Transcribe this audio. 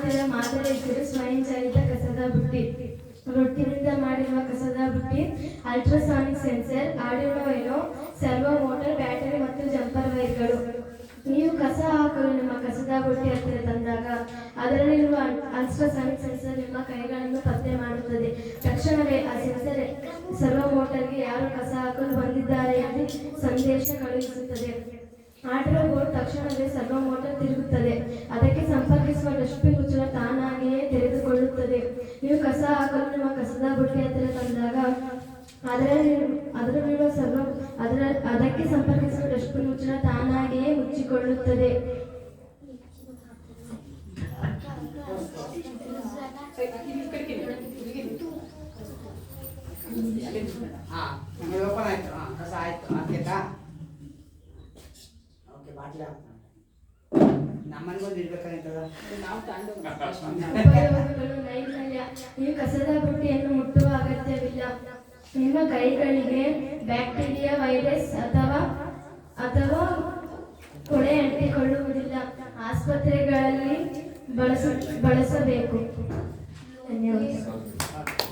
ಭಾರತದ ಮಾದರಿ ಹೆಸರು ಸ್ವಯಂಚಾಲಿತ ಕಸದ ಬುಟ್ಟಿ. ರೊಟ್ಟಿನಿಂದ ಮಾಡಿರುವ ಕಸದ ಬುಟ್ಟಿ ultrasonic sensor, Arduino, servo motor, battery ಮತ್ತು ಜಂಪರ್ ವೈರ್ಗಳು. ನೀವು ಕಸ ಹಾಕಲು ನಿಮ್ಮ ಕಸದ ಬುಟ್ಟಿ ಹತ್ತಿರ ತಂದಾಗ ಅದರಲ್ಲಿರುವ ಅಲ್ಟ್ರಾಸಾನಿಕ್ ಸೆನ್ಸರ್ ನಿಮ್ಮ ಕೈಗಳನ್ನು ಪತ್ತೆ ಮಾಡುತ್ತದೆ. ತಕ್ಷಣವೇ ಆ ಸೆನ್ಸರ್ ಸರ್ವೋ ಮೋಟರ್ಗೆ ಯಾರು ಕಸ ಹಾಕಲು ಬಂದಿದ್ದಾರೆ ಎಂದು ಸಂದೇಶ ಕಳುಹಿಸುತ್ತದೆ. ಆರ್ಡಿನೋ ಬೋರ್ಡ್ ತಕ್ಷಣವೇ ಸರ್ವೋ ಮೋಟರ್ ತಿರುಗುತ್ತದೆ. ಅದಕ್ಕೆ ಸಂಪರ್ಕಿಸುವ ಡಸ್ಟ್ಬಿನ್ ಮುಚ್ಚಳ ತಾನಾಗಿಯೇ ತೆರೆದುಕೊಳ್ಳುತ್ತದೆ. ನೀವು ಕಸ ಹಾಕಲು ನಿಮ್ಮ ಕಸದ ಬುಟ್ಟಿ ಹತ್ತಿರ ತಂದಾಗ ಅದಕ್ಕೆ ಸಂಪರ್ಕಿಸುವ ಡಸ್ಟ್ಬಿನ್ ಮುಚ್ಚಳ ತಾನಾಗಿಯೇ ಮುಚ್ಚಿಕೊಳ್ಳುತ್ತದೆ. ನೈರ್ಮಲ್ಯ. ನೀವು ಕಸದ ಬುಟ್ಟಿಯನ್ನು ಮುಟ್ಟುವ ಅಗತ್ಯವಿಲ್ಲ. ನಿಮ್ಮ ಕೈಗಳಿಗೆ ಬ್ಯಾಕ್ಟೀರಿಯಾ, ವೈರಸ್ ಅಥವಾ ಕೊಳೆ ಅಂಟಿಕೊಳ್ಳುವುದಿಲ್ಲ. ಆಸ್ಪತ್ರೆಗಳಲ್ಲಿ ಬಳಸಬೇಕು. ಧನ್ಯವಾದ.